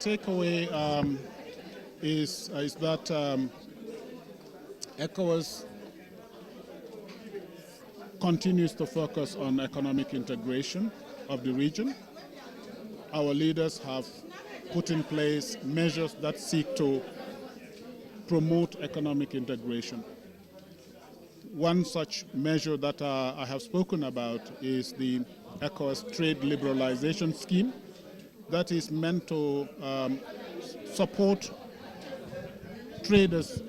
Takeaway is that ECOWAS continues to focus on economic integration of the region. Our leaders have put in place measures that seek to promote economic integration. One such measure that I have spoken about is the ECOWAS trade liberalization scheme that is meant to support traders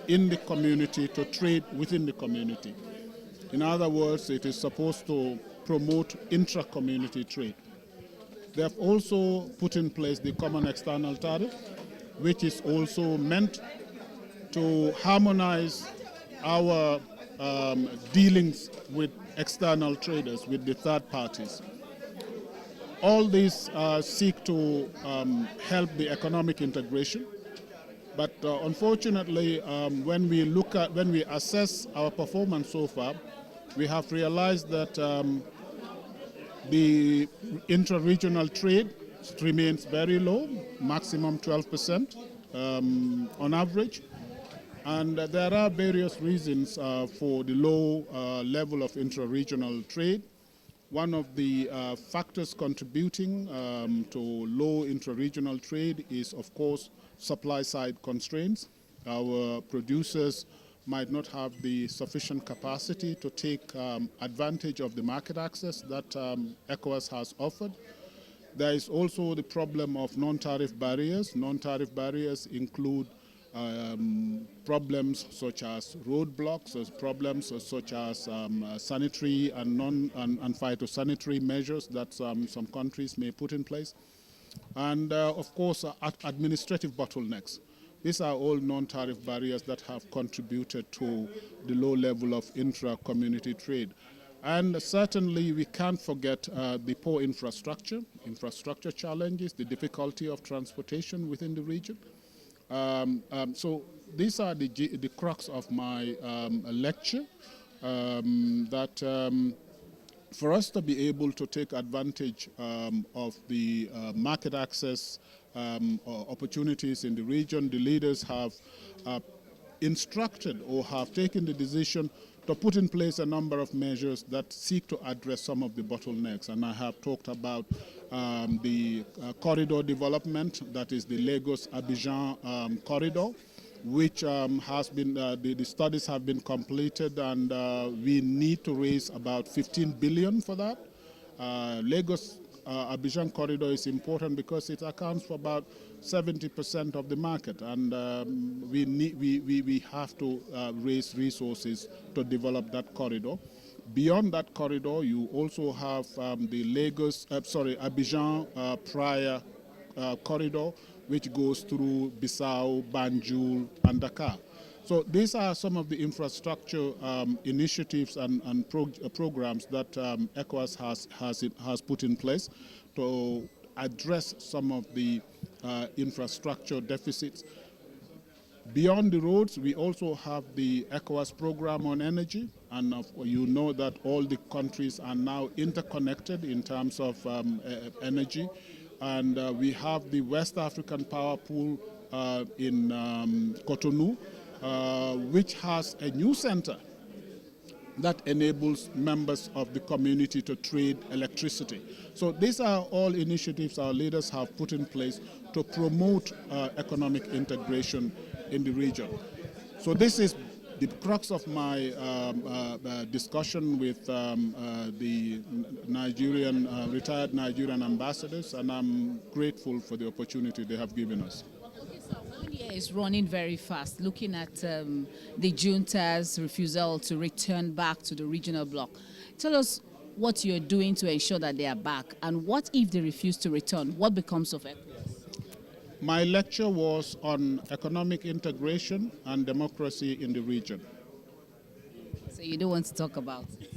in the community to trade within the community. In other words, it is supposed to promote intra-community trade. They have also put in place the common external tariff, which is also meant to harmonize our dealings with external traders, with the third parties. All these seek to help the economic integration, but unfortunately, when we assess our performance so far, we have realized that the intra-regional trade remains very low, maximum 12% on average. And there are various reasons for the low level of intra-regional trade. One of the factors contributing to low intra-regional trade is, of course, supply-side constraints. Our producers might not have the sufficient capacity to take advantage of the market access that ECOWAS has offered. There is also the problem of non-tariff barriers. Non-tariff barriers include problems such as roadblocks, problems such as sanitary and phytosanitary measures that some countries may put in place, and of course administrative bottlenecks. These are all non-tariff barriers that have contributed to the low level of intra-community trade. And certainly we can't forget the poor infrastructure challenges, the difficulty of transportation within the region. So these are the crux of my lecture, that for us to be able to take advantage of the market access opportunities in the region, the leaders have instructed or have taken the decision to put in place a number of measures that seek to address some of the bottlenecks. And I have talked about the corridor development, that is the Lagos-Abidjan corridor, which has been, the studies have been completed, and we need to raise about 15 billion for that. Lagos-Abidjan corridor is important because it accounts for about 70% of the market, and we have to raise resources to develop that corridor. Beyond that corridor, you also have the Abidjan Praia corridor, which goes through Bissau, Banjul, and Dakar. So these are some of the infrastructure initiatives and programs that ECOWAS has put in place to address some of the infrastructure deficits. Beyond the roads, we also have the ECOWAS program on energy, and you know that all the countries are now interconnected in terms of energy, and we have the West African Power Pool in Cotonou, which has a new center that enables members of the community to trade electricity. So these are all initiatives our leaders have put in place to promote economic integration in the region. So this is the crux of my discussion with the retired Nigerian ambassadors, and I'm grateful for the opportunity they have given us. Okay, so 1 year is running very fast, looking at the junta's refusal to return back to the regional bloc. Tell us what you're doing to ensure that they are back, and what if they refuse to return? What becomes of ECOWAS? My lecture was on economic integration and democracy in the region. So you don't want to talk about it?